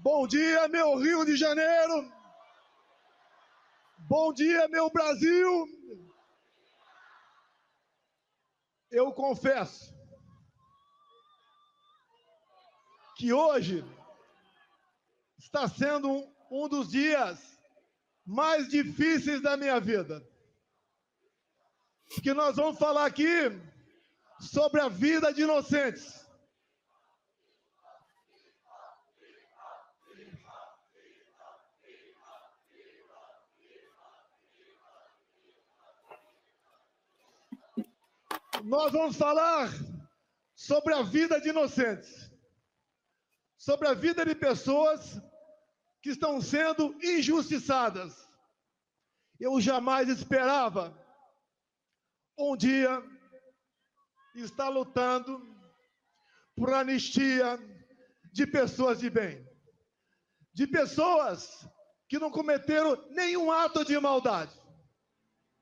Bom dia, meu Rio de Janeiro. Bom dia, meu Brasil. Eu confesso que hoje está sendo um dos dias mais difíceis da minha vida. Que nós vamos falar aqui sobre a vida de inocentes. Nós vamos falar sobre a vida de inocentes, sobre a vida de pessoas que estão sendo injustiçadas. Eu jamais esperava um dia estar lutando por anistia de pessoas de bem, de pessoas que não cometeram nenhum ato de maldade,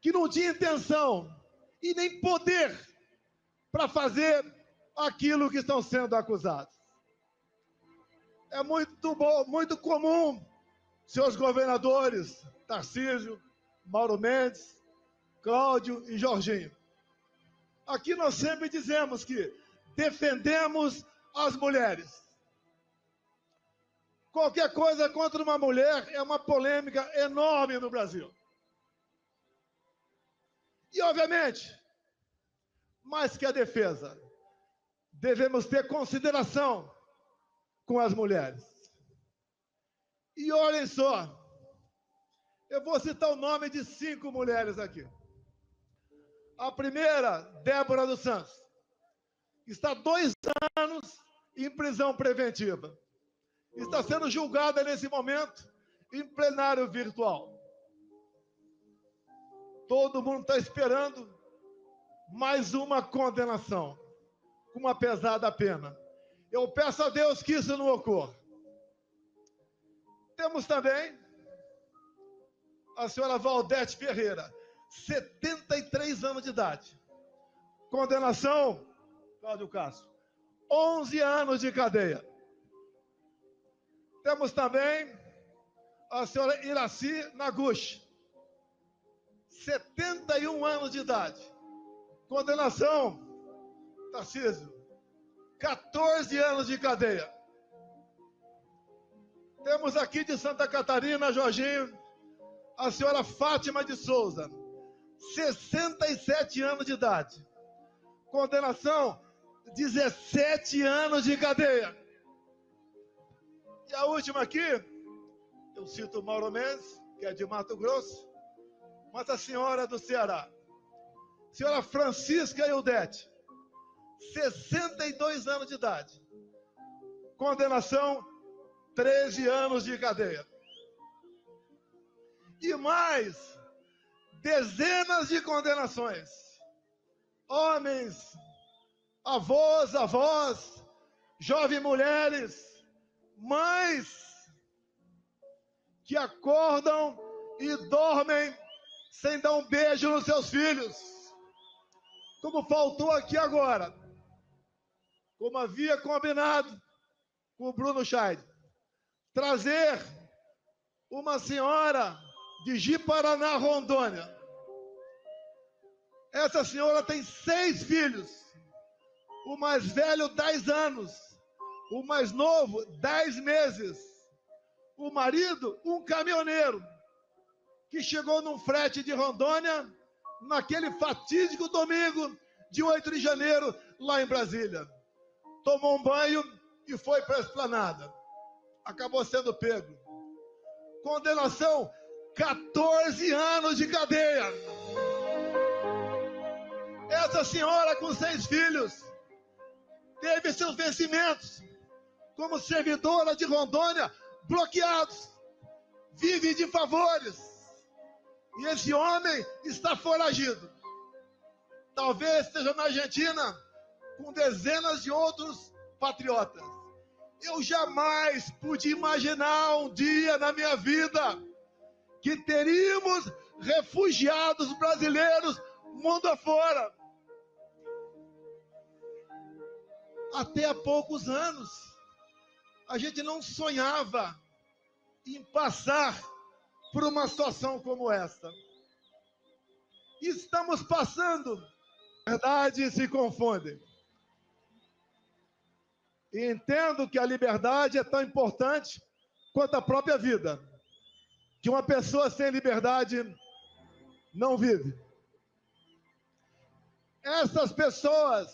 que não tinham intenção e nem poder para fazer aquilo que estão sendo acusados. É muito comum, seus governadores, Tarcísio, Mauro Mendes, Cláudio e Jorginho. Aqui nós sempre dizemos que defendemos as mulheres. Qualquer coisa contra uma mulher é uma polêmica enorme no Brasil. E, obviamente, mais que a defesa, devemos ter consideração com as mulheres. E olhem só, eu vou citar o nome de 5 mulheres aqui. A primeira, Débora dos Santos, está 2 anos em prisão preventiva. Está sendo julgada nesse momento em plenário virtual. Todo mundo está esperando mais uma condenação, com uma pesada pena. Eu peço a Deus que isso não ocorra. Temos também a senhora Valdete Ferreira, 73 anos de idade. Condenação, Cláudio Castro, 11 anos de cadeia. Temos também a senhora Iraci Naguchi, 71 anos de idade. Condenação, Tarcísio, 14 anos de cadeia. Temos aqui de Santa Catarina, Jorginho, a senhora Fátima de Souza, 67 anos de idade. Condenação, 17 anos de cadeia. E a última aqui, eu cito Mauro Mendes, que é de Mato Grosso, mas a senhora do Ceará, senhora Francisca Ildete, 62 anos de idade. Condenação, 13 anos de cadeia. E mais dezenas de condenações. Homens, avós, jovens mulheres, mães que acordam e dormem sem dar um beijo nos seus filhos. Como faltou aqui agora, como havia combinado com o Bruno Scheid, trazer uma senhora de Ji-Paraná, Rondônia. Essa senhora tem 6 filhos. O mais velho, 10 anos. O mais novo, 10 meses. O marido, um caminhoneiro, que chegou num frete de Rondônia, naquele fatídico domingo de 8 de janeiro, lá em Brasília. Tomou um banho e foi para a esplanada. Acabou sendo pego. Condenação, 14 anos de cadeia. Essa senhora com 6 filhos teve seus vencimentos como servidora de Rondônia bloqueados. Vive de favores. E esse homem está foragido. Talvez esteja na Argentina com dezenas de outros patriotas. Eu jamais pude imaginar um dia na minha vida que teríamos refugiados brasileiros mundo afora. Até há poucos anos, A gente não sonhava em passar por uma situação como essa. Estamos passando. A verdade se confunde. E entendo que a liberdade é tão importante quanto a própria vida. Que uma pessoa sem liberdade não vive. Essas pessoas,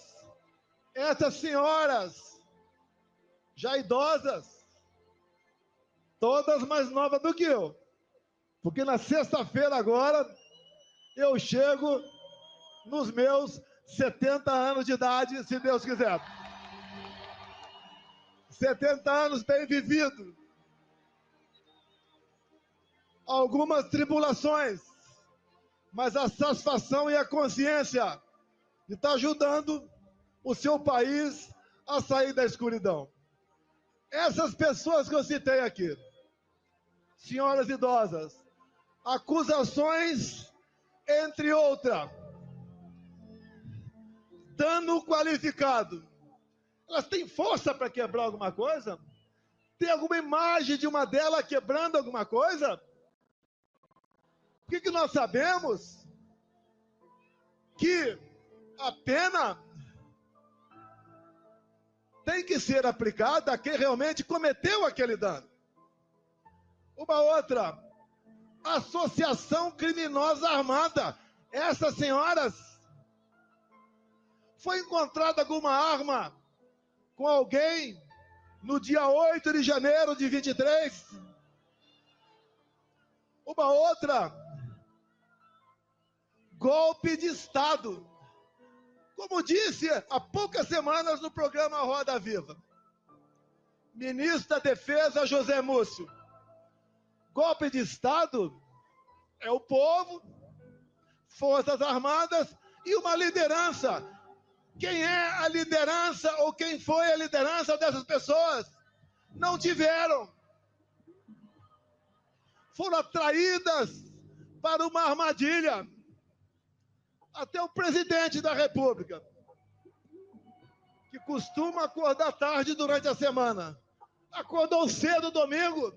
essas senhoras, já idosas, todas mais novas do que eu. Porque na sexta-feira agora, eu chego nos meus 70 anos de idade, se Deus quiser. 70 anos bem vividos. Algumas tribulações, mas a satisfação e a consciência de estar ajudando o seu país a sair da escuridão. Essas pessoas que eu citei aqui, senhoras idosas, acusações, entre outras, dano qualificado, elas têm força para quebrar alguma coisa? Tem alguma imagem de uma delas quebrando alguma coisa? O que nós sabemos? Que a pena tem que ser aplicada a quem realmente cometeu aquele dano. Uma outra, associação criminosa armada. Essas senhoras, foi encontrada alguma arma com alguém no dia 8 de janeiro de 23? Uma outra, golpe de Estado. Como disse há poucas semanas no programa Roda Viva, ministro da Defesa José Múcio, golpe de Estado é o povo, Forças Armadas e uma liderança. Quem é a liderança ou quem foi a liderança dessas pessoas? Não tiveram. Foram atraídas para uma armadilha. Até o presidente da República, que costuma acordar tarde durante a semana, acordou cedo domingo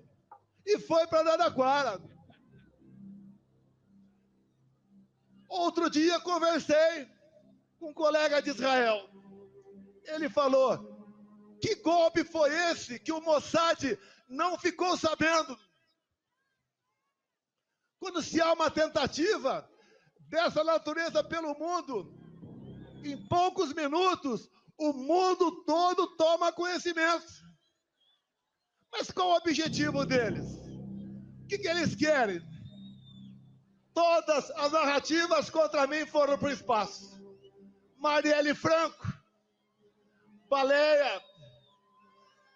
e foi para Araraquara. Outro dia conversei com um colega de Israel. Ele falou: que golpe foi esse que o Mossad não ficou sabendo? Quando se há uma tentativa dessa natureza pelo mundo, em poucos minutos, o mundo todo toma conhecimento. Mas qual o objetivo deles? O que eles querem? Todas as narrativas contra mim foram para o espaço. Marielle Franco, Baleia,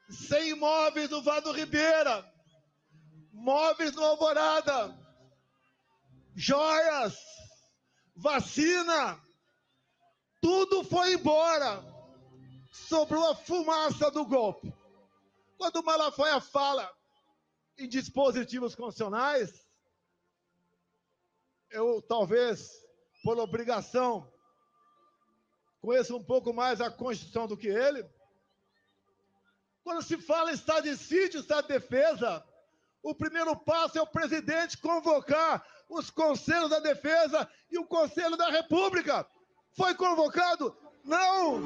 100 imóveis no Vado Ribeira, móveis no Alvorada, joias, vacina, tudo foi embora. Sobrou a fumaça do golpe. Quando o Malafaia fala em dispositivos constitucionais, eu talvez, por obrigação, conheço um pouco mais a Constituição do que ele. Quando se fala em estado de sítio, estado de defesa, o primeiro passo é o presidente convocar os conselhos da defesa e o Conselho da República. Foi convocado? Não!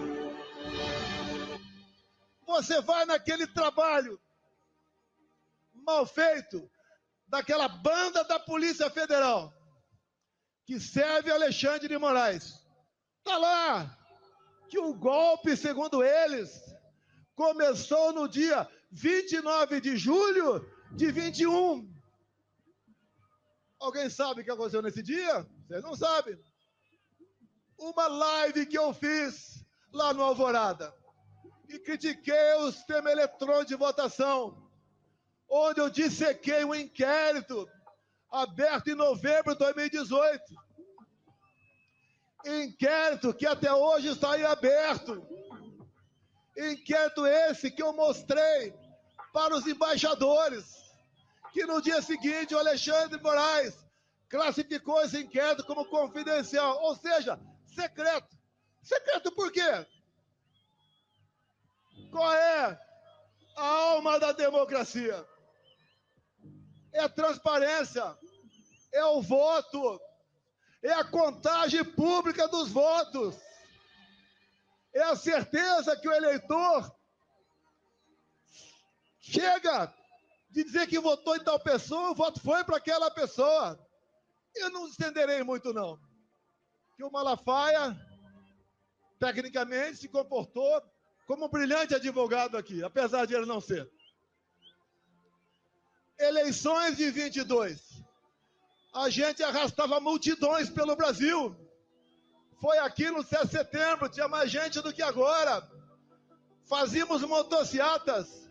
Você vai naquele trabalho mal feito daquela banda da Polícia Federal que serve Alexandre de Moraes. Está lá que o golpe, segundo eles, começou no dia 29 de julho de 21. Alguém sabe o que aconteceu nesse dia? Vocês não sabem. Uma live que eu fiz lá no Alvorada e critiquei o sistema eletrônico de votação, onde eu dissequei um inquérito aberto em novembro de 2018. Inquérito que até hoje está em aberto. Inquérito esse que eu mostrei para os embaixadores, que no dia seguinte o Alexandre de Moraes classificou esse inquérito como confidencial, ou seja, secreto. Secreto por quê? Qual é A alma da democracia é a transparência, é o voto, é a contagem pública dos votos, é a certeza que o eleitor chega de dizer que votou em tal pessoa, o voto foi para aquela pessoa. Eu não estenderei muito, não. Que o Malafaia, tecnicamente, se comportou como um brilhante advogado aqui, apesar de ele não ser. Eleições de 22. A gente arrastava multidões pelo Brasil. Foi aqui no 7 de setembro, tinha mais gente do que agora. Fazíamos motocicletas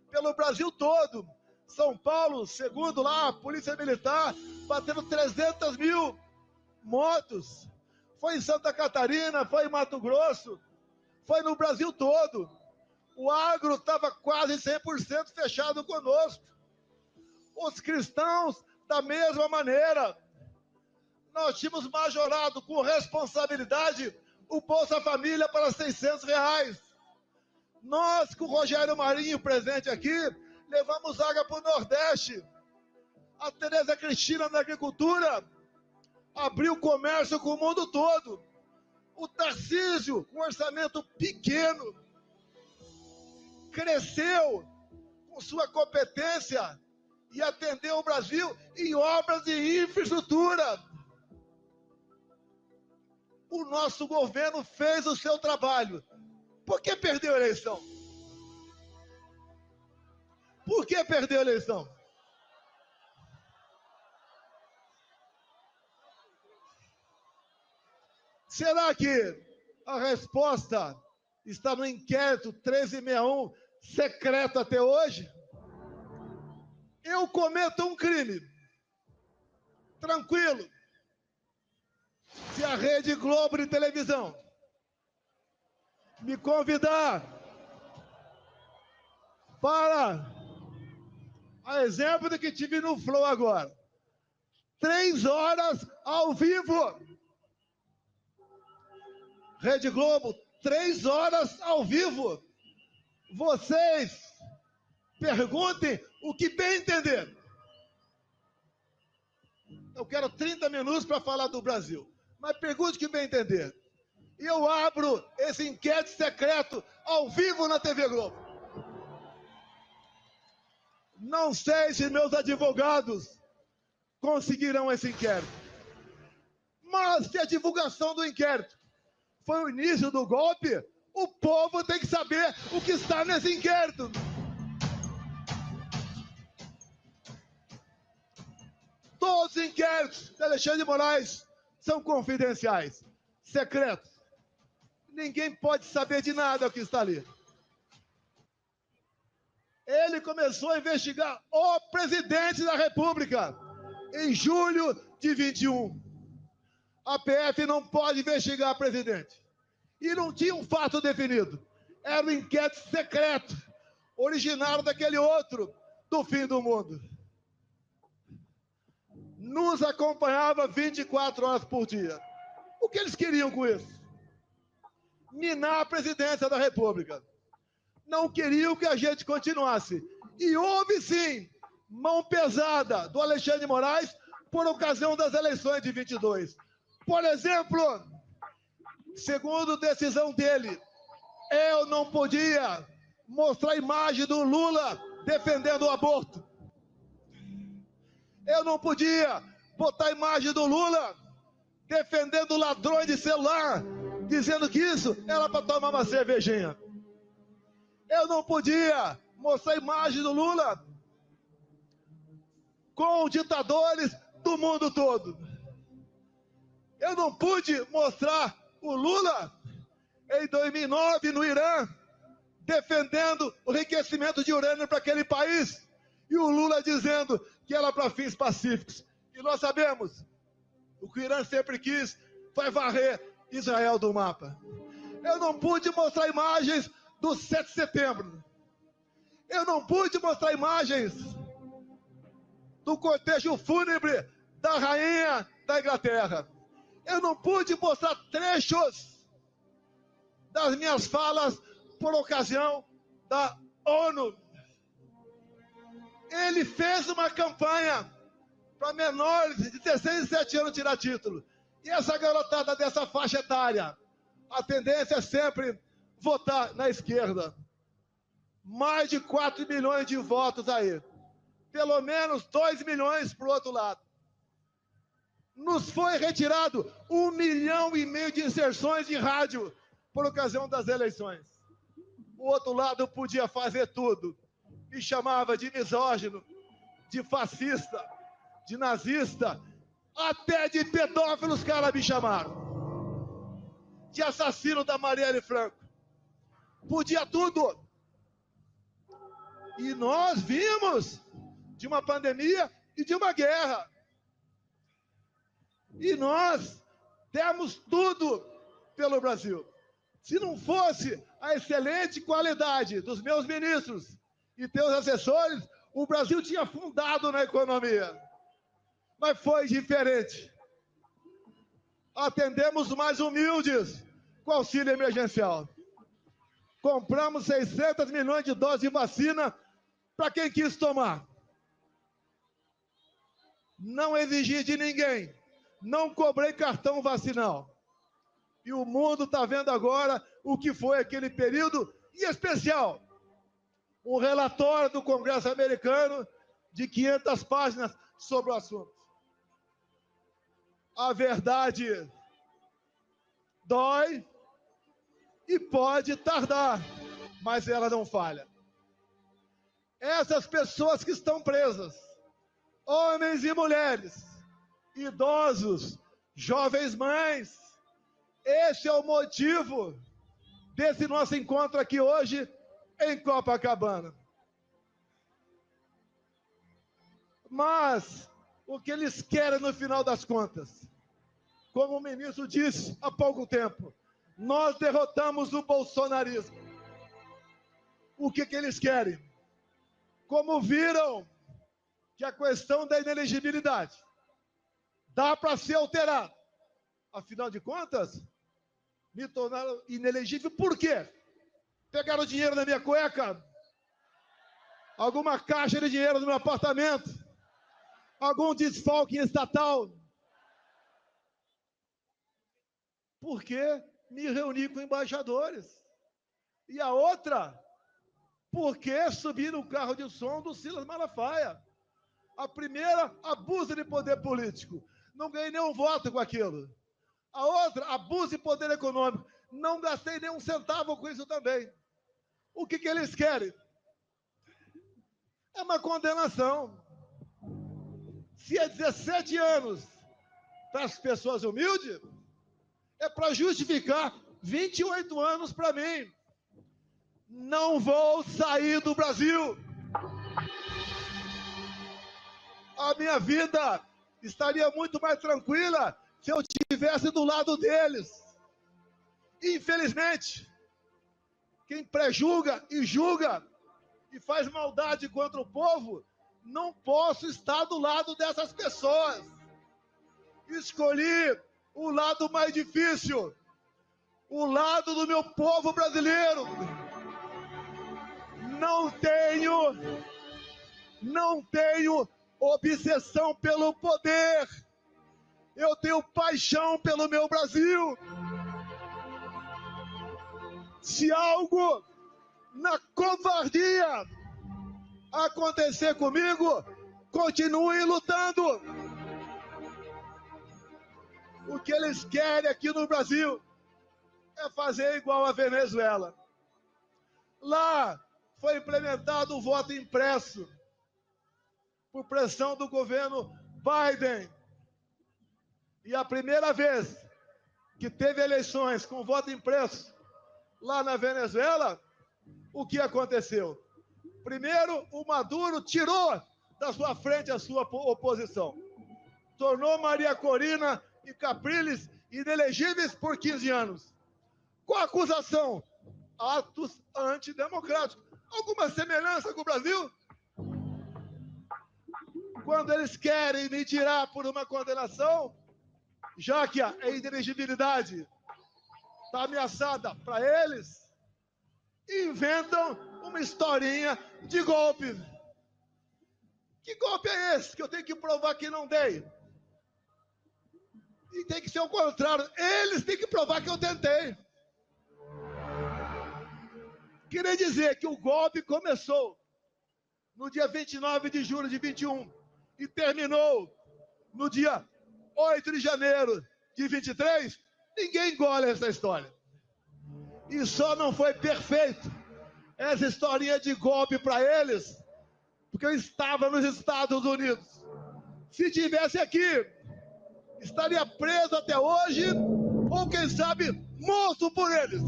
pelo Brasil todo. São Paulo, segundo lá, a Polícia Militar, batendo 300 mil motos. Foi em Santa Catarina, foi em Mato Grosso, foi no Brasil todo. O agro estava quase 100% fechado conosco. Os cristãos, da mesma maneira. Nós tínhamos majorado com responsabilidade o Bolsa Família para R$600. Nós, com o Rogério Marinho presente aqui, levamos água para o Nordeste. A Tereza Cristina na agricultura abriu comércio com o mundo todo. O Tarcísio, com orçamento pequeno, cresceu com sua competência e atendeu o Brasil em obras de infraestrutura. O nosso governo fez o seu trabalho. Por que perdeu a eleição? Por que perdeu a eleição? Será que a resposta está no inquérito 1361, secreto até hoje? Eu cometo um crime. Tranquilo. Se a Rede Globo de televisão me convidar para, a exemplo do que tive no Flow agora, 3 horas ao vivo. Rede Globo, 3 horas ao vivo. Vocês perguntem o que bem entender. Eu quero 30 minutos para falar do Brasil, mas pergunte o que bem entender. E eu abro esse inquérito secreto ao vivo na TV Globo. Não sei se meus advogados conseguirão esse inquérito. Mas se a divulgação do inquérito foi o início do golpe, o povo tem que saber o que está nesse inquérito. Todos os inquéritos de Alexandre de Moraes são confidenciais, secretos. Ninguém pode saber de nada o que está ali. Ele começou a investigar o presidente da República em julho de 21. A PF não pode investigar o presidente. E não tinha um fato definido. Era um inquérito secreto, originário daquele outro, do fim do mundo. Nos acompanhava 24 horas por dia. O que eles queriam com isso? Minar a presidência da República. Não queriam que a gente continuasse. E houve, sim, mão pesada do Alexandre de Moraes por ocasião das eleições de 22. Por exemplo, segundo decisão dele, eu não podia mostrar a imagem do Lula defendendo o aborto. Eu não podia botar a imagem do Lula defendendo ladrões de celular, dizendo que isso era para tomar uma cervejinha. Eu não podia mostrar a imagem do Lula com ditadores do mundo todo. Eu não pude mostrar o Lula em 2009 no Irã defendendo o enriquecimento de urânio para aquele país e o Lula dizendo que era para fins pacíficos. E nós sabemos, o que o Irã sempre quis foi varrer Israel do mapa. Eu não pude mostrar imagens do 7 de setembro. Eu não pude mostrar imagens do cortejo fúnebre da rainha da Inglaterra. Eu não pude mostrar trechos das minhas falas por ocasião da ONU. Ele fez uma campanha para menores de 16 e 17 anos tirar título. E essa garotada dessa faixa etária, a tendência é sempre votar na esquerda. Mais de 4 milhões de votos aí. Pelo menos 2 milhões para o outro lado. Nos foi retirado 1,5 milhão de inserções de rádio por ocasião das eleições. O outro lado podia fazer tudo. Me chamava de misógino, de fascista, de nazista, até de pedófilo os caras me chamaram. De assassino da Marielle Franco. Podia tudo. E nós vimos de uma pandemia e de uma guerra. E nós demos tudo pelo Brasil. Se não fosse a excelente qualidade dos meus ministros e teus assessores, o Brasil tinha afundado na economia. Mas foi diferente. Atendemos os mais humildes com auxílio emergencial. Compramos 600 milhões de doses de vacina para quem quis tomar. Não exigi de ninguém. Não cobrei cartão vacinal. E o mundo está vendo agora o que foi aquele período, em especial, um relatório do Congresso americano de 500 páginas sobre o assunto. A verdade dói e pode tardar, mas ela não falha. Essas pessoas que estão presas, homens e mulheres, idosos, jovens mães, esse é o motivo desse nosso encontro aqui hoje em Copacabana. Mas o que eles querem no final das contas? Como o ministro disse há pouco tempo, nós derrotamos o bolsonarismo. O que eles querem? Como viram que a questão da inelegibilidade dá para ser alterada. Afinal de contas, me tornaram inelegível por quê? Pegaram dinheiro na minha cueca? Alguma caixa de dinheiro no meu apartamento? Algum desfalque estatal? Porque me reuni com embaixadores. E a outra, porque subi no carro de som do Silas Malafaia. A primeira, abuso de poder político. Não ganhei nenhum voto com aquilo. A outra, abuso de poder econômico. Não gastei nem um centavo com isso também. O que eles querem? É uma condenação. Se é 17 anos para as pessoas humildes, é para justificar 28 anos para mim. Não vou sair do Brasil. A minha vida estaria muito mais tranquila se eu estivesse do lado deles. Infelizmente, quem prejulga e julga e faz maldade contra o povo, não posso estar do lado dessas pessoas. Escolhi o lado mais difícil, o lado do meu povo brasileiro. Não tenho obsessão pelo poder. Eu tenho paixão pelo meu Brasil. Se algo na covardia acontecer comigo, continue lutando. O que eles querem aqui no Brasil é fazer igual a Venezuela. Lá foi implementado o voto impresso por pressão do governo Biden. E a primeira vez que teve eleições com voto impresso lá na Venezuela, o que aconteceu? Primeiro, o Maduro tirou da sua frente a sua oposição. Tornou Maria Corina e Capriles inelegíveis por 15 anos. Qual a acusação? Atos antidemocráticos. Alguma semelhança com o Brasil? Quando eles querem me tirar por uma condenação, já que a inelegibilidade está ameaçada para eles, inventam uma historinha de golpe. Que golpe é esse que eu tenho que provar que não dei? E tem que ser o contrário. Eles têm que provar que eu tentei. Queria dizer que o golpe começou no dia 29 de julho de 21 e terminou no dia 8 de janeiro de 23. Ninguém engole essa história. E só não foi perfeito essa historinha de golpe para eles, porque eu estava nos Estados Unidos. Se tivesse aqui, estaria preso até hoje, ou quem sabe, morto por eles.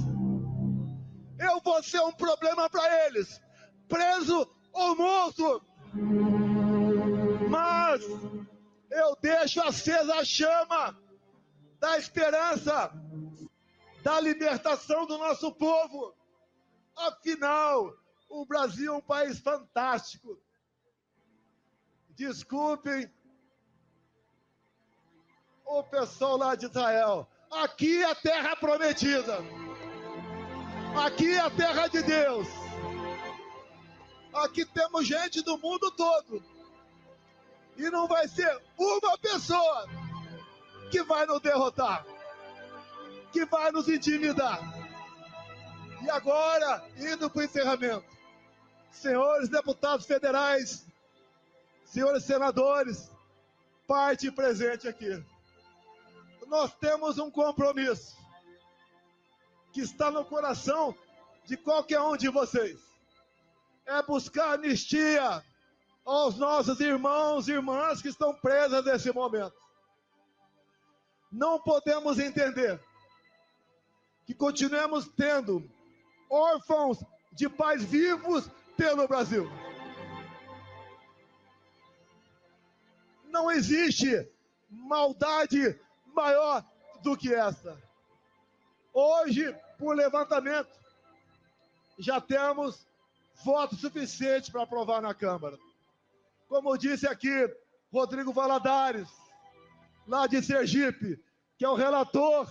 Eu vou ser um problema para eles, preso ou morto. Mas eu deixo acesa a chama da esperança, da libertação do nosso povo. Afinal, o Brasil é um país fantástico. Desculpem o pessoal lá de Israel. Aqui é a terra prometida. Aqui é a terra de Deus. Aqui temos gente do mundo todo. E não vai ser uma pessoa que vai nos derrotar, que vai nos intimidar. E agora, indo para o encerramento, senhores deputados federais, senhores senadores, parte presente aqui, nós temos um compromisso que está no coração de qualquer um de vocês. É buscar anistia aos nossos irmãos e irmãs que estão presas nesse momento. Não podemos entender que continuemos tendo órfãos de pais vivos pelo Brasil. Não existe maldade maior do que essa. Hoje, por levantamento, já temos voto suficiente para aprovar na Câmara. Como disse aqui Rodrigo Valadares, lá de Sergipe, que é o relator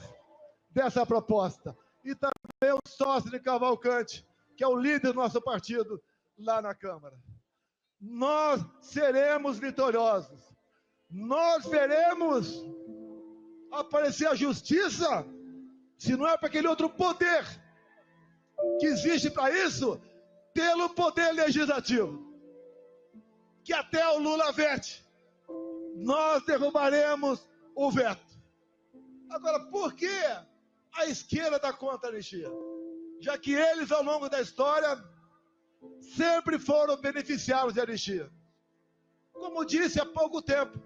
dessa proposta, e também o sócio de Cavalcante, que é o líder do nosso partido lá na Câmara. Nós seremos vitoriosos. Nós veremos aparecer a justiça, se não é para aquele outro poder que existe para isso, pelo poder legislativo, que até o Lula vete. Nós derrubaremos o veto. Agora, por que a esquerda está contra a anistia? Já que eles, ao longo da história, sempre foram beneficiários de anistia. Como disse há pouco tempo,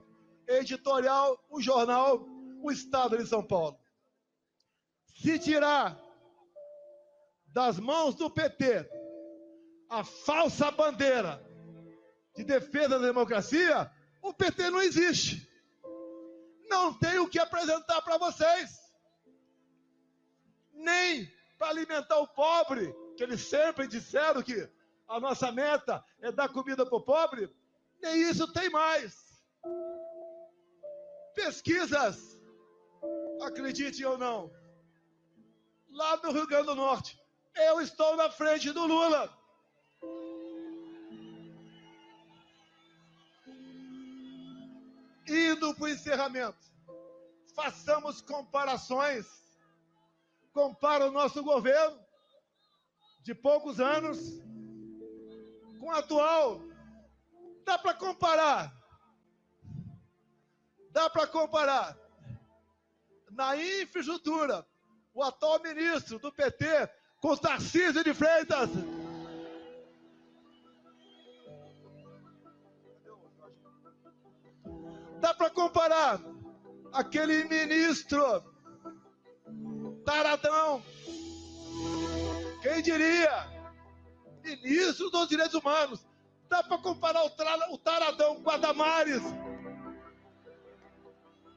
editorial, o jornal O Estado de São Paulo. Se tirar das mãos do PT a falsa bandeira de defesa da democracia, o PT não existe. Não tem o que apresentar para vocês. Nem para alimentar o pobre, que eles sempre disseram que a nossa meta é dar comida para o pobre, nem isso tem mais. Pesquisas, acreditem ou não, lá no Rio Grande do Norte, eu estou na frente do Lula. Indo para o encerramento, façamos comparações. Compara o nosso governo de poucos anos com o atual. Dá para comparar. Dá para comparar. Na infraestrutura, o atual ministro do PT com o Tarcísio de Freitas. Dá para comparar aquele ministro taradão, quem diria, ministro dos Direitos Humanos. Dá para comparar o taradão com a Damares.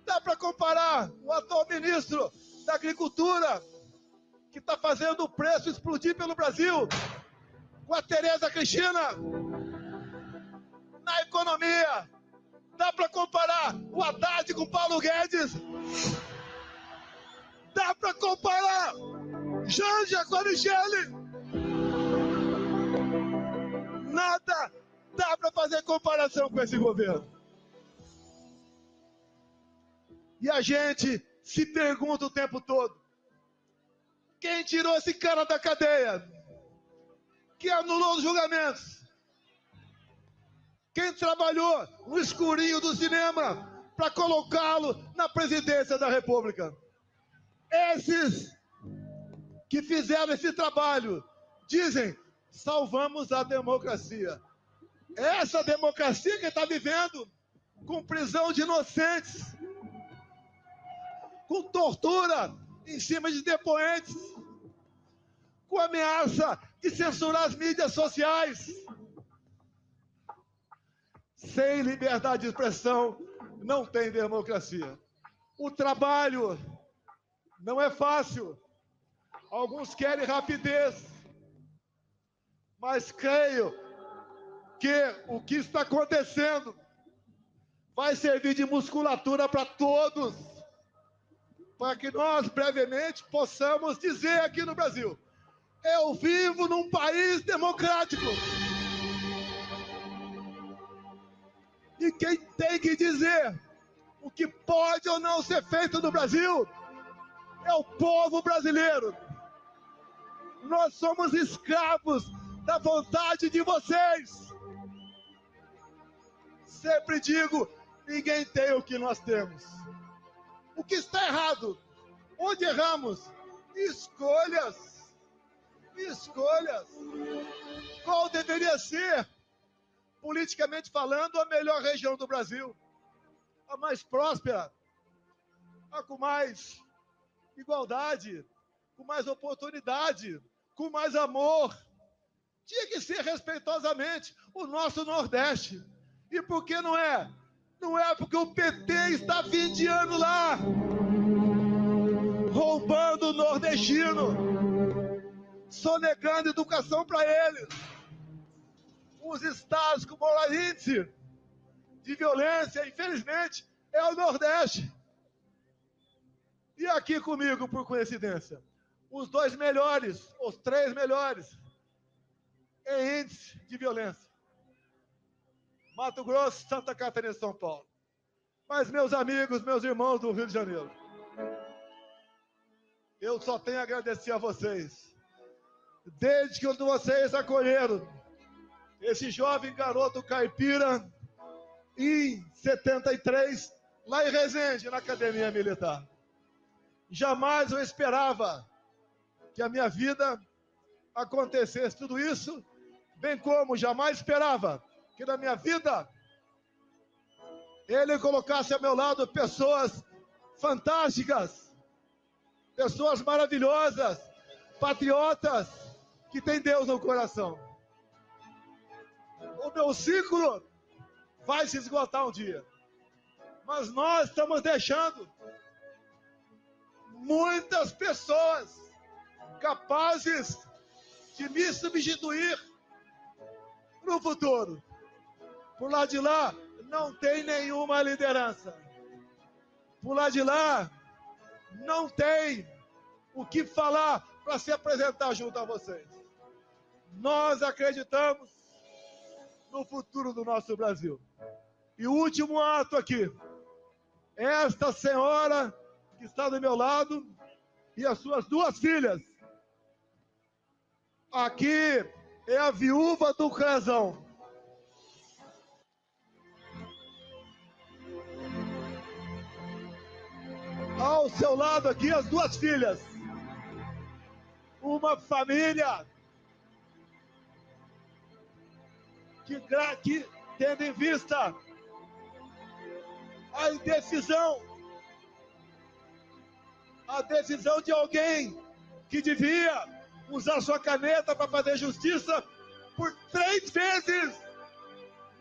Dá para comparar o atual ministro da Agricultura, que está fazendo o preço explodir pelo Brasil, com a Tereza Cristina. Na economia, dá para comparar o Haddad com o Paulo Guedes. Dá para comparar Janja com a Michele. Nada dá para fazer comparação com esse governo. E a gente se pergunta o tempo todo: quem tirou esse cara da cadeia? Quem anulou os julgamentos? Quem trabalhou no escurinho do cinema para colocá-lo na presidência da República? Esses que fizeram esse trabalho dizem: salvamos a democracia. Essa democracia que está vivendo com prisão de inocentes, com tortura em cima de depoentes, com ameaça de censurar as mídias sociais. Sem liberdade de expressão, não tem democracia. O trabalho não é fácil. Alguns querem rapidez. Mas creio que o que está acontecendo vai servir de musculatura para todos, para que nós brevemente possamos dizer aqui no Brasil: eu vivo num país democrático. E quem tem que dizer o que pode ou não ser feito no Brasil é o povo brasileiro. Nós somos escravos da vontade de vocês. Sempre digo: ninguém tem o que nós temos. O que está errado? Onde erramos? Escolhas. Escolhas. Qual deveria ser, politicamente falando, a melhor região do Brasil? A mais próspera? A com mais igualdade? Com mais oportunidade? Com mais amor? Tinha que ser respeitosamente o nosso Nordeste. E por que não é? Não é porque o PT está 20 anos lá, roubando o nordestino, sonegando educação para eles. Os estados com maior índice de violência, infelizmente, é o Nordeste. E aqui comigo, por coincidência, os 2 melhores, os 3 melhores em índice de violência: Mato Grosso, Santa Catarina e São Paulo. Mas, meus amigos, meus irmãos do Rio de Janeiro, eu só tenho a agradecer a vocês. Desde que vocês acolheram esse jovem garoto caipira em 73, lá em Resende, na Academia Militar. Jamais eu esperava que a minha vida acontecesse tudo isso, bem como jamais esperava que na minha vida ele colocasse ao meu lado pessoas fantásticas, pessoas maravilhosas, patriotas, que têm Deus no coração. O meu ciclo vai se esgotar um dia, mas nós estamos deixando muitas pessoas capazes de me substituir no futuro. Por lá de lá, não tem nenhuma liderança. Por lá de lá, não tem o que falar para se apresentar junto a vocês. Nós acreditamos no futuro do nosso Brasil. E o último ato aqui, esta senhora que está do meu lado e as suas 2 filhas. Aqui é a viúva do Crezão. Ao seu lado aqui, as 2 filhas. Uma família que tendo em vista a decisão de alguém que devia usar sua caneta para fazer justiça, por 3 vezes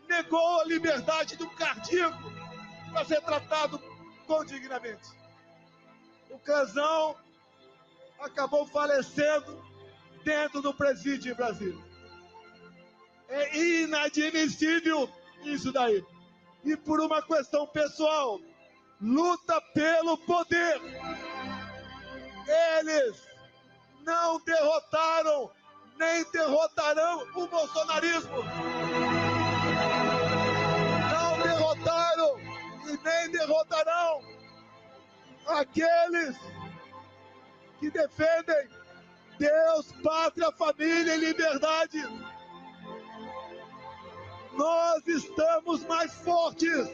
negou a liberdade do cardíaco para ser tratado condignamente. O Crezão acabou falecendo dentro do presídio em Brasília. É inadmissível isso daí. E por uma questão pessoal, luta pelo poder. Eles não derrotaram, nem derrotarão o bolsonarismo. derrotarão aqueles que defendem Deus, pátria, família e liberdade. Nós estamos mais fortes.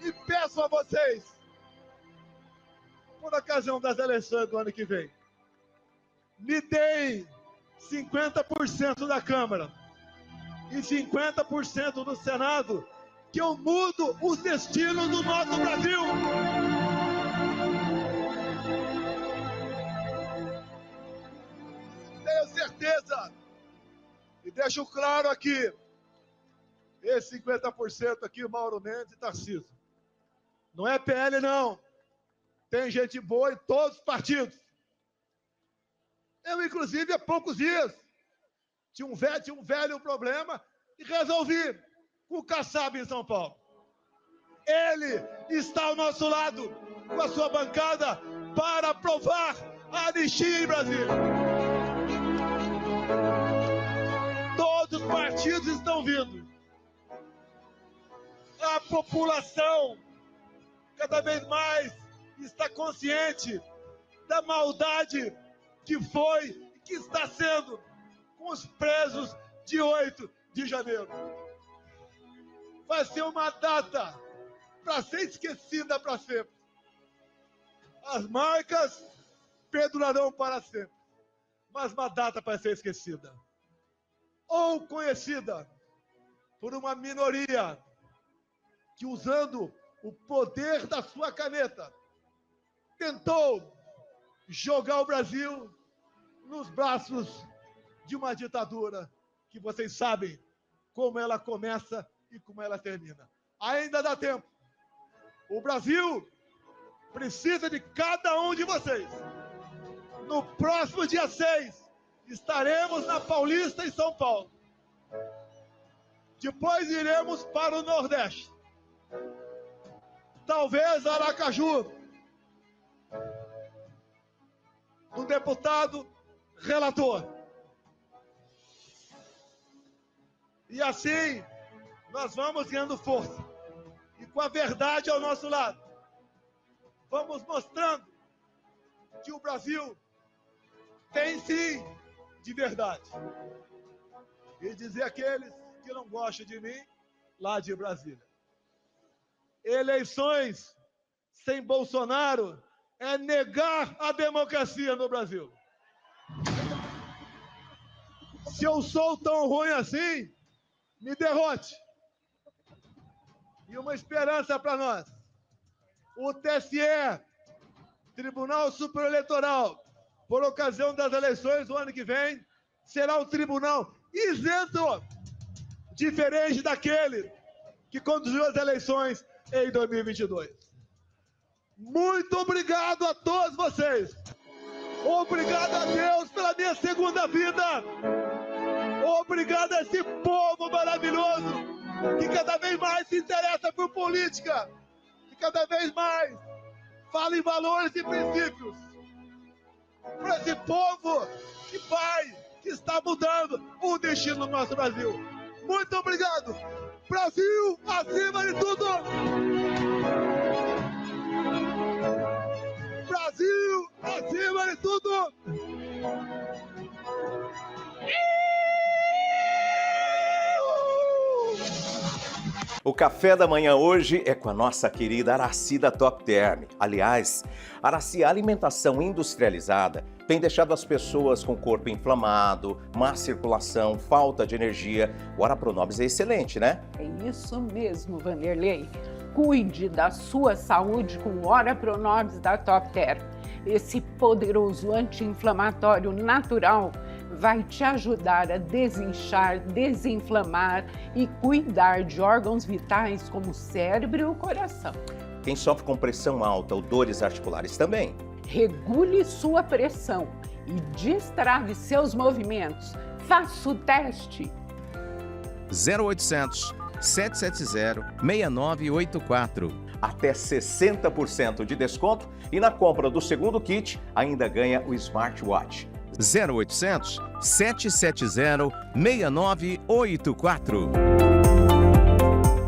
E peço a vocês, por ocasião das eleições do ano que vem, me deem 50% da Câmara e 50% do Senado, que eu mudo os destinos do nosso Brasil. Tenho certeza, e deixo claro aqui, esse 50% aqui, Mauro Mendes e Tarcísio, não é PL não, tem gente boa em todos os partidos. Eu, inclusive, há poucos dias, tinha um velho problema e resolvi com o Kassab em São Paulo. Ele está ao nosso lado, com a sua bancada, para aprovar a anistia em Brasília. Todos os partidos estão vindo. A população, cada vez mais, está consciente da maldade que foi e que está sendo com os presos de 8 de janeiro. Vai ser uma data para ser esquecida para sempre. As marcas perdurarão para sempre, mas uma data para ser esquecida. Ou conhecida por uma minoria que, usando o poder da sua caneta, tentou jogar o Brasil nos braços de uma ditadura que vocês sabem como ela começa e como ela termina. Ainda dá tempo. O Brasil precisa de cada um de vocês. No próximo dia 6, estaremos na Paulista, em São Paulo. Depois iremos para o Nordeste. Talvez Aracaju, do deputado relator. E assim, nós vamos ganhando força. E com a verdade ao nosso lado, vamos mostrando que o Brasil tem sim de verdade. E dizer àqueles que não gostam de mim, lá de Brasília: eleições sem Bolsonaro é negar a democracia no Brasil. Se eu sou tão ruim assim, me derrote. E uma esperança para nós: o TSE, Tribunal Superior Eleitoral, por ocasião das eleições do ano que vem, será um tribunal isento, diferente daquele que conduziu as eleições em 2022. Muito obrigado a todos vocês. Obrigado a Deus pela minha segunda vida. Obrigado a esse povo maravilhoso que cada vez mais se interessa por política, que cada vez mais fala em valores e princípios. Para esse povo que está mudando o destino do nosso Brasil. Muito obrigado. Brasil acima de tudo. Brasil acima de tudo. O café da manhã hoje é com a nossa querida Aracy da Top Term. Aliás, Aracy, a alimentação industrializada tem deixado as pessoas com o corpo inflamado, má circulação, falta de energia. O Ora Pronobis é excelente, né? É isso mesmo, Vanderlei. Cuide da sua saúde com o Ora Pronobis da Top Term. Esse poderoso anti-inflamatório natural vai te ajudar a desinchar, desinflamar e cuidar de órgãos vitais como o cérebro e o coração. Quem sofre com pressão alta ou dores articulares também. Regule sua pressão e destrave seus movimentos. Faça o teste. 0800 770 6984. Até 60% de desconto e na compra do segundo kit ainda ganha o smartwatch. 0800 770 6984.